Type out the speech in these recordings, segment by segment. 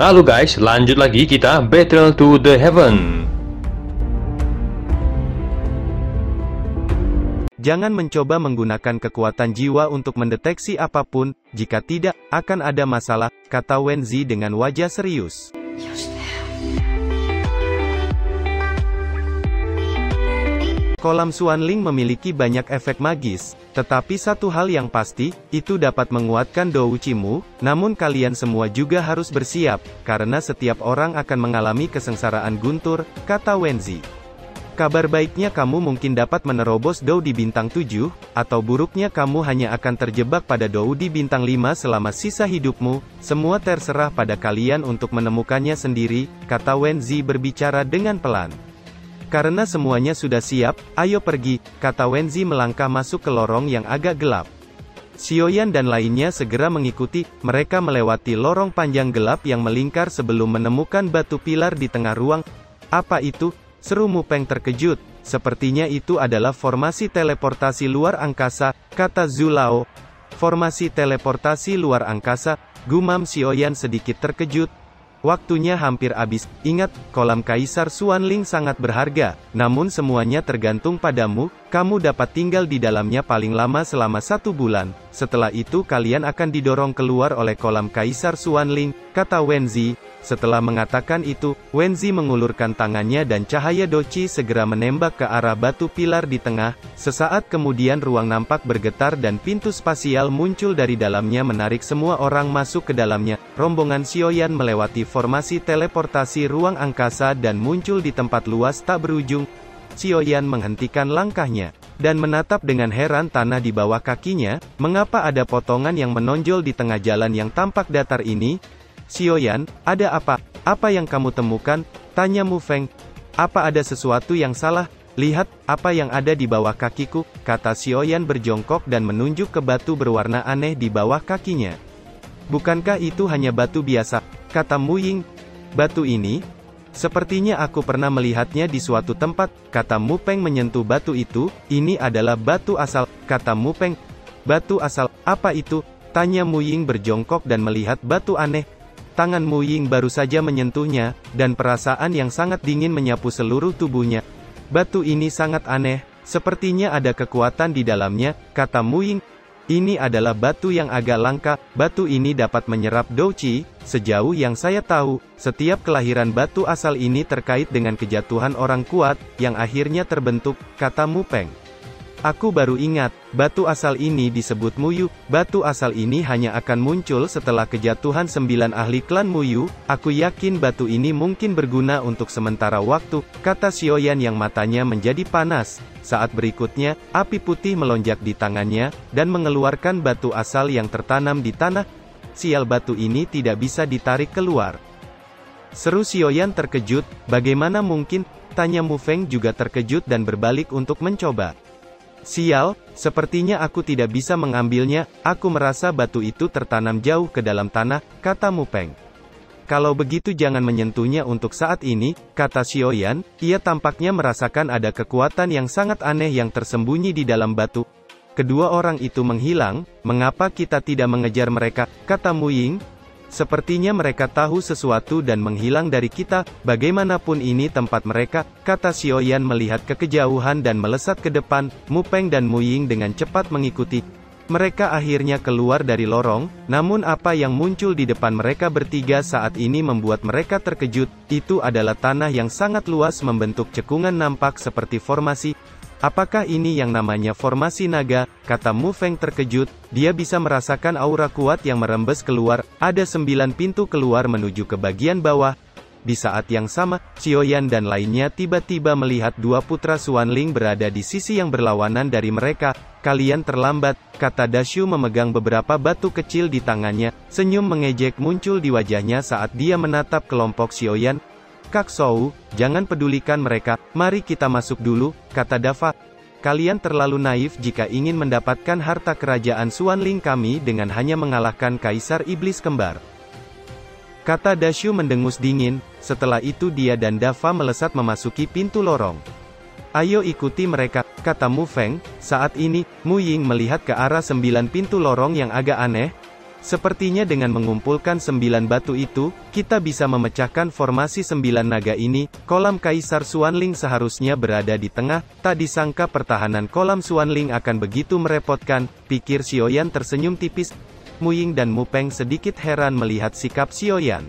Halo guys, lanjut lagi kita Battle to the Heaven. Jangan mencoba menggunakan kekuatan jiwa untuk mendeteksi apapun, jika tidak, akan ada masalah, kata Wenzi dengan wajah serius. Kolam Xuanling memiliki banyak efek magis, tetapi satu hal yang pasti, itu dapat menguatkan Douqimu, namun kalian semua juga harus bersiap, karena setiap orang akan mengalami kesengsaraan guntur, kata Wenzi. Kabar baiknya kamu mungkin dapat menerobos Dou di bintang 7, atau buruknya kamu hanya akan terjebak pada Dou di bintang 5 selama sisa hidupmu, semua terserah pada kalian untuk menemukannya sendiri, kata Wenzi berbicara dengan pelan. Karena semuanya sudah siap, ayo pergi, kata Wenzi melangkah masuk ke lorong yang agak gelap. Xiaoyan dan lainnya segera mengikuti, mereka melewati lorong panjang gelap yang melingkar sebelum menemukan batu pilar di tengah ruang. Apa itu? Seru Mu Peng terkejut. Sepertinya itu adalah formasi teleportasi luar angkasa, kata Zhu Lao. Formasi teleportasi luar angkasa, gumam Xiaoyan sedikit terkejut. Waktunya hampir habis. Ingat, kolam Kaisar Xuanling sangat berharga, namun semuanya tergantung padamu, kamu dapat tinggal di dalamnya paling lama selama 1 bulan, setelah itu kalian akan didorong keluar oleh kolam Kaisar Xuanling, kata Wenzi. Setelah mengatakan itu, Wenzi mengulurkan tangannya dan cahaya Doqi segera menembak ke arah batu pilar di tengah. Sesaat kemudian ruang nampak bergetar dan pintu spasial muncul dari dalamnya menarik semua orang masuk ke dalamnya. Rombongan Xiaoyan melewati formasi teleportasi ruang angkasa dan muncul di tempat luas tak berujung. Xiaoyan menghentikan langkahnya dan menatap dengan heran tanah di bawah kakinya. Mengapa ada potongan yang menonjol di tengah jalan yang tampak datar ini? Xiaoyan, ada apa? Apa yang kamu temukan? Tanya Mu Feng. Apa ada sesuatu yang salah? Lihat, apa yang ada di bawah kakiku, kata Xiaoyan berjongkok dan menunjuk ke batu berwarna aneh di bawah kakinya. Bukankah itu hanya batu biasa? Kata Mu Ying. Batu ini? Sepertinya aku pernah melihatnya di suatu tempat, kata Mu Peng menyentuh batu itu. Ini adalah batu asal, kata Mu Peng. Batu asal, apa itu? Tanya Mu Ying berjongkok dan melihat batu aneh. Tangan Mu Ying baru saja menyentuhnya, dan perasaan yang sangat dingin menyapu seluruh tubuhnya. Batu ini sangat aneh, sepertinya ada kekuatan di dalamnya, kata Mu Ying. Ini adalah batu yang agak langka, batu ini dapat menyerap Douqi. Sejauh yang saya tahu, setiap kelahiran batu asal ini terkait dengan kejatuhan orang kuat, yang akhirnya terbentuk, kata Mu Peng. Aku baru ingat, batu asal ini disebut Muyu. Batu asal ini hanya akan muncul setelah kejatuhan 9 ahli klan Muyu. Aku yakin batu ini mungkin berguna untuk sementara waktu, kata Xiaoyan yang matanya menjadi panas. Saat berikutnya, api putih melonjak di tangannya, dan mengeluarkan batu asal yang tertanam di tanah. Sial, batu ini tidak bisa ditarik keluar. Seru Xiaoyan terkejut. Bagaimana mungkin? Tanya Mu Feng juga terkejut dan berbalik untuk mencoba. Sial, sepertinya aku tidak bisa mengambilnya, aku merasa batu itu tertanam jauh ke dalam tanah, kata Mu Peng. Kalau begitu jangan menyentuhnya untuk saat ini, kata Xiaoyan. Ia tampaknya merasakan ada kekuatan yang sangat aneh yang tersembunyi di dalam batu. Kedua orang itu menghilang, mengapa kita tidak mengejar mereka, kata Mu Ying. Sepertinya mereka tahu sesuatu dan menghilang dari kita, bagaimanapun ini tempat mereka, kata Xiaoyan melihat ke kejauhan dan melesat ke depan. Mu Peng dan Mu Ying dengan cepat mengikuti. Mereka akhirnya keluar dari lorong, namun apa yang muncul di depan mereka bertiga saat ini membuat mereka terkejut. Itu adalah tanah yang sangat luas membentuk cekungan nampak seperti formasi. Apakah ini yang namanya formasi naga, kata Mu Feng terkejut. Dia bisa merasakan aura kuat yang merembes keluar, ada 9 pintu keluar menuju ke bagian bawah. Di saat yang sama, Xiaoyan dan lainnya tiba-tiba melihat 2 putra Xuanling berada di sisi yang berlawanan dari mereka. Kalian terlambat, kata Dashu memegang beberapa batu kecil di tangannya. Senyum mengejek muncul di wajahnya saat dia menatap kelompok Xiaoyan. Kak Shou, jangan pedulikan mereka, mari kita masuk dulu, kata Dafa. Kalian terlalu naif jika ingin mendapatkan harta kerajaan Xuanling kami dengan hanya mengalahkan Kaisar Iblis Kembar, kata Dashu mendengus dingin. Setelah itu dia dan Dafa melesat memasuki pintu lorong. Ayo ikuti mereka, kata Mu Feng. Saat ini, Mu Ying melihat ke arah 9 pintu lorong yang agak aneh. Sepertinya dengan mengumpulkan 9 batu itu, kita bisa memecahkan formasi 9 naga ini. Kolam Kaisar Xuanling seharusnya berada di tengah, tak disangka pertahanan kolam Xuanling akan begitu merepotkan, pikir Xiaoyan tersenyum tipis. Mu Ying dan Mu Peng sedikit heran melihat sikap Xiaoyan.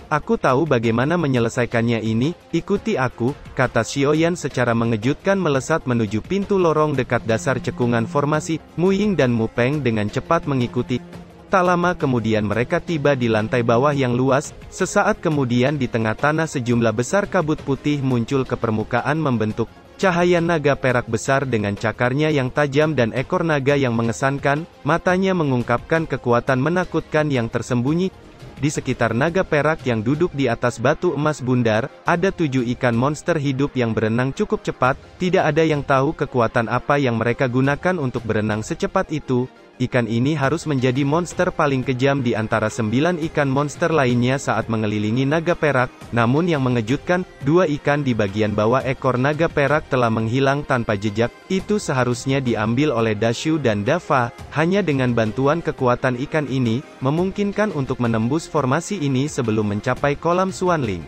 Aku tahu bagaimana menyelesaikannya ini, ikuti aku, kata Xiaoyan secara mengejutkan melesat menuju pintu lorong dekat dasar cekungan formasi. Mu Ying dan Mu Peng dengan cepat mengikuti. Tak lama kemudian mereka tiba di lantai bawah yang luas. Sesaat kemudian di tengah tanah sejumlah besar kabut putih muncul ke permukaan membentuk cahaya naga perak besar dengan cakarnya yang tajam dan ekor naga yang mengesankan. Matanya mengungkapkan kekuatan menakutkan yang tersembunyi. Di sekitar naga perak yang duduk di atas batu emas bundar, ada 7 ikan monster hidup yang berenang cukup cepat. Tidak ada yang tahu kekuatan apa yang mereka gunakan untuk berenang secepat itu. Ikan ini harus menjadi monster paling kejam di antara 9 ikan monster lainnya saat mengelilingi naga perak. Namun yang mengejutkan, 2 ikan di bagian bawah ekor naga perak telah menghilang tanpa jejak. Itu seharusnya diambil oleh Dashu dan Dava. Hanya dengan bantuan kekuatan ikan ini, memungkinkan untuk menembus formasi ini sebelum mencapai kolam Xuanling.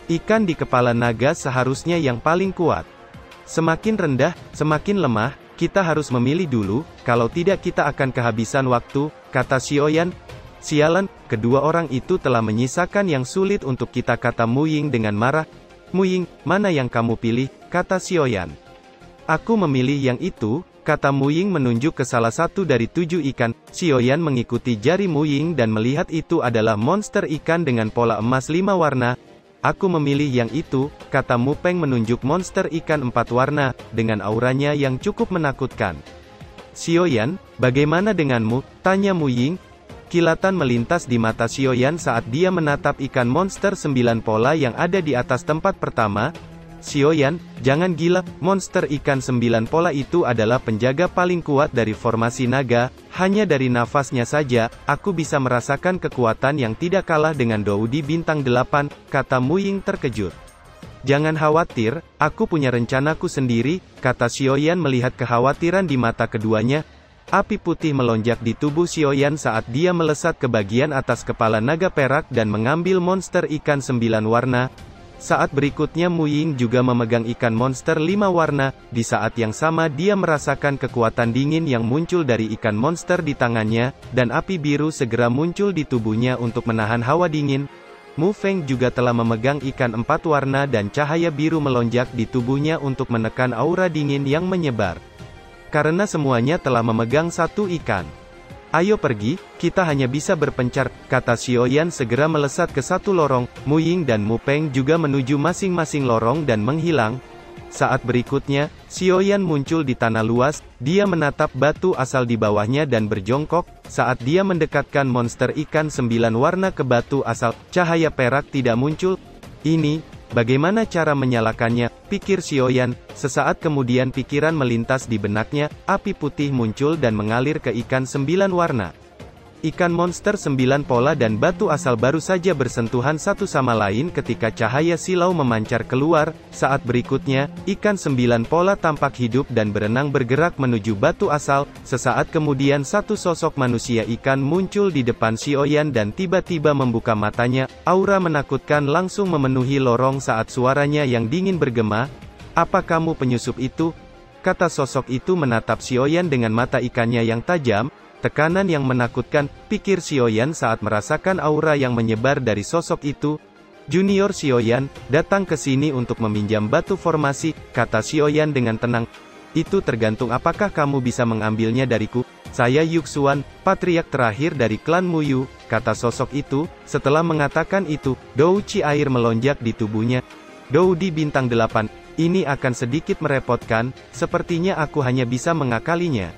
Ikan di kepala naga seharusnya yang paling kuat. Semakin rendah, semakin lemah. Kita harus memilih dulu, kalau tidak kita akan kehabisan waktu, kata Xiaoyan. Sialan, kedua orang itu telah menyisakan yang sulit untuk kita, kata Mu Ying dengan marah. Mu Ying, mana yang kamu pilih, kata Xiaoyan. Aku memilih yang itu, kata Mu Ying menunjuk ke salah satu dari 7 ikan. Xiaoyan mengikuti jari Mu Ying dan melihat itu adalah monster ikan dengan pola emas 5 warna. Aku memilih yang itu, kata Mu Peng menunjuk monster ikan 4 warna, dengan auranya yang cukup menakutkan. Xiaoyan, bagaimana denganmu? Tanya Mu Ying. Kilatan melintas di mata Xiaoyan saat dia menatap ikan monster 9 pola yang ada di atas tempat pertama. Xiaoyan, jangan gila, monster ikan 9 pola itu adalah penjaga paling kuat dari formasi naga. Hanya dari nafasnya saja, aku bisa merasakan kekuatan yang tidak kalah dengan Doudi bintang 8, kata Mu Ying terkejut. Jangan khawatir, aku punya rencanaku sendiri, kata Xiaoyan melihat kekhawatiran di mata keduanya. Api putih melonjak di tubuh Xiaoyan saat dia melesat ke bagian atas kepala naga perak dan mengambil monster ikan 9 warna. Saat berikutnya Mu Ying juga memegang ikan monster 5 warna. Di saat yang sama dia merasakan kekuatan dingin yang muncul dari ikan monster di tangannya, dan api biru segera muncul di tubuhnya untuk menahan hawa dingin. Mu Feng juga telah memegang ikan 4 warna dan cahaya biru melonjak di tubuhnya untuk menekan aura dingin yang menyebar. Karena semuanya telah memegang 1 ikan. Ayo pergi, kita hanya bisa berpencar, kata Xiaoyan segera melesat ke satu lorong. Mu Ying dan Mu Peng juga menuju masing-masing lorong dan menghilang. Saat berikutnya, Xiaoyan muncul di tanah luas. Dia menatap batu asal di bawahnya dan berjongkok. Saat dia mendekatkan monster ikan 9 warna ke batu asal, cahaya perak tidak muncul. Ini, bagaimana cara menyalakannya, pikir Xiaoyan. Sesaat kemudian pikiran melintas di benaknya, api putih muncul dan mengalir ke ikan 9 warna. Ikan monster 9 pola dan batu asal baru saja bersentuhan satu sama lain ketika cahaya silau memancar keluar. Saat berikutnya, ikan 9 pola tampak hidup dan berenang bergerak menuju batu asal. Sesaat kemudian satu sosok manusia ikan muncul di depan Xiaoyan dan tiba-tiba membuka matanya. Aura menakutkan langsung memenuhi lorong saat suaranya yang dingin bergema. Apa kamu penyusup itu? Kata sosok itu menatap Xiaoyan dengan mata ikannya yang tajam. Tekanan yang menakutkan, pikir Xiaoyan saat merasakan aura yang menyebar dari sosok itu. Junior Xiaoyan, datang ke sini untuk meminjam batu formasi, kata Xiaoyan dengan tenang. Itu tergantung apakah kamu bisa mengambilnya dariku. Saya Yuxuan, patriark terakhir dari klan Muyu, kata sosok itu. Setelah mengatakan itu, douci air melonjak di tubuhnya. Doudi bintang 8, ini akan sedikit merepotkan, sepertinya aku hanya bisa mengakalinya.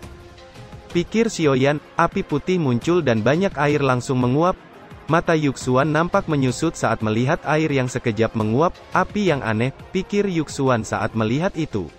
Pikir Xiaoyan, api putih muncul dan banyak air langsung menguap. Mata Yuxuan nampak menyusut saat melihat air yang sekejap menguap. Api yang aneh, pikir Yuxuan saat melihat itu.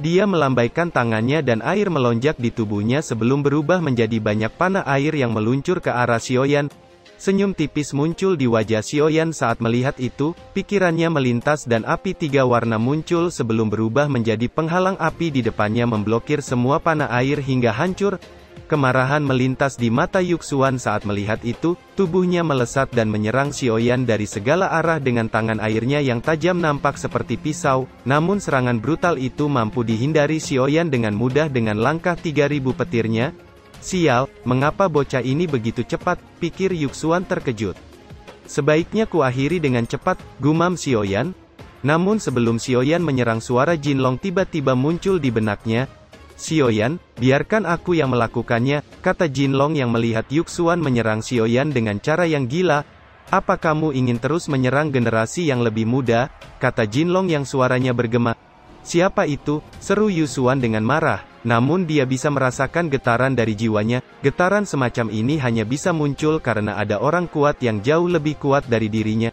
Dia melambaikan tangannya dan air melonjak di tubuhnya sebelum berubah menjadi banyak panah air yang meluncur ke arah Xiaoyan. Senyum tipis muncul di wajah Xiaoyan saat melihat itu, pikirannya melintas dan api 3 warna muncul sebelum berubah menjadi penghalang api di depannya memblokir semua panah air hingga hancur. Kemarahan melintas di mata Yuxuan saat melihat itu, tubuhnya melesat dan menyerang Xiaoyan dari segala arah dengan tangan airnya yang tajam nampak seperti pisau, namun serangan brutal itu mampu dihindari Xiaoyan dengan mudah dengan langkah 3000 petirnya. Sial, mengapa bocah ini begitu cepat, pikir Yuxuan terkejut. Sebaiknya kuakhiri dengan cepat, gumam Xiaoyan. Namun sebelum Xiaoyan menyerang suara Jinlong tiba-tiba muncul di benaknya. Xiaoyan, biarkan aku yang melakukannya, kata Jinlong yang melihat Yuxuan menyerang Xiaoyan dengan cara yang gila. Apa kamu ingin terus menyerang generasi yang lebih muda? Kata Jinlong yang suaranya bergema. Siapa itu? Seru Yuxuan dengan marah. Namun dia bisa merasakan getaran dari jiwanya. Getaran semacam ini hanya bisa muncul karena ada orang kuat yang jauh lebih kuat dari dirinya.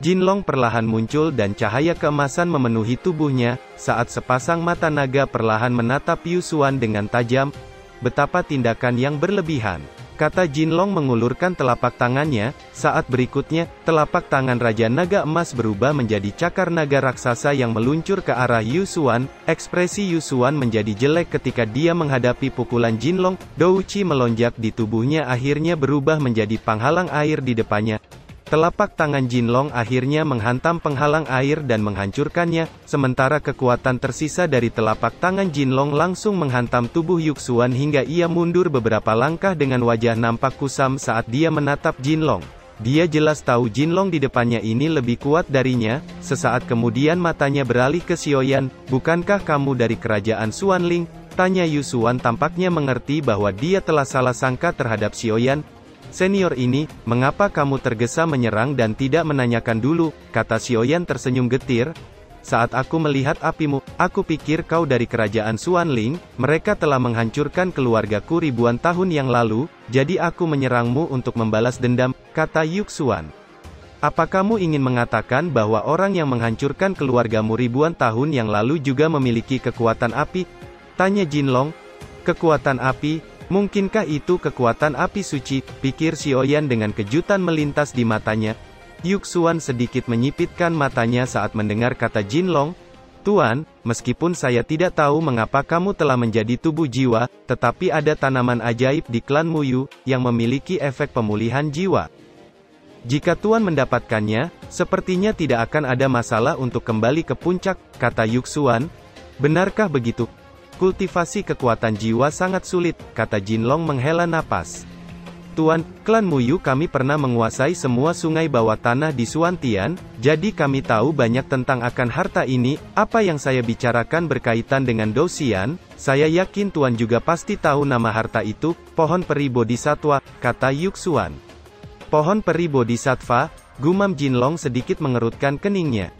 Jinlong perlahan muncul dan cahaya keemasan memenuhi tubuhnya, saat sepasang mata naga perlahan menatap Yuxuan dengan tajam. Betapa tindakan yang berlebihan, kata Jinlong mengulurkan telapak tangannya. Saat berikutnya, telapak tangan Raja Naga Emas berubah menjadi cakar naga raksasa yang meluncur ke arah Yuxuan. Ekspresi Yuxuan menjadi jelek ketika dia menghadapi pukulan Jinlong. Douqi melonjak di tubuhnya akhirnya berubah menjadi penghalang air di depannya. Telapak tangan Jinlong akhirnya menghantam penghalang air dan menghancurkannya, sementara kekuatan tersisa dari telapak tangan Jinlong langsung menghantam tubuh Yuxuan hingga ia mundur beberapa langkah dengan wajah nampak kusam saat dia menatap Jinlong. Dia jelas tahu Jinlong di depannya ini lebih kuat darinya. Sesaat kemudian matanya beralih ke Xiaoyan. Bukankah kamu dari kerajaan Xuanling? Tanya Yuxuan tampaknya mengerti bahwa dia telah salah sangka terhadap Xiaoyan. Senior ini, mengapa kamu tergesa menyerang dan tidak menanyakan dulu, kata Xiaoyan tersenyum getir. Saat aku melihat apimu, aku pikir kau dari kerajaan Xuanling, mereka telah menghancurkan keluargaku ribuan tahun yang lalu, jadi aku menyerangmu untuk membalas dendam, kata Yuxuan. Apa kamu ingin mengatakan bahwa orang yang menghancurkan keluargamu ribuan tahun yang lalu juga memiliki kekuatan api? Tanya Jinlong. Kekuatan api? Mungkinkah itu kekuatan api suci, pikir Xiaoyan dengan kejutan melintas di matanya. Yuxuan sedikit menyipitkan matanya saat mendengar kata Jinlong. Tuan, meskipun saya tidak tahu mengapa kamu telah menjadi tubuh jiwa, tetapi ada tanaman ajaib di klan Muyu, yang memiliki efek pemulihan jiwa. Jika Tuan mendapatkannya, sepertinya tidak akan ada masalah untuk kembali ke puncak, kata Yuxuan. Benarkah begitu? Kultivasi kekuatan jiwa sangat sulit, kata Jinlong menghela napas. Tuan, klan Muyu kami pernah menguasai semua sungai bawah tanah di Xuantian, jadi kami tahu banyak tentang akan harta ini. Apa yang saya bicarakan berkaitan dengan Douxian, saya yakin Tuan juga pasti tahu nama harta itu, pohon peri bodhisatwa, kata Yuxuan. Pohon peri bodhisattva, gumam Jinlong sedikit mengerutkan keningnya.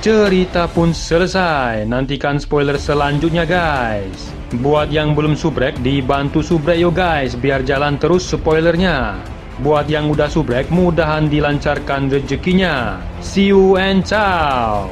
Cerita pun selesai, nantikan spoiler selanjutnya guys. Buat yang belum subrek, dibantu subrek yo guys, biar jalan terus spoilernya. Buat yang udah subrek, mudahan dilancarkan rezekinya. See you and ciao.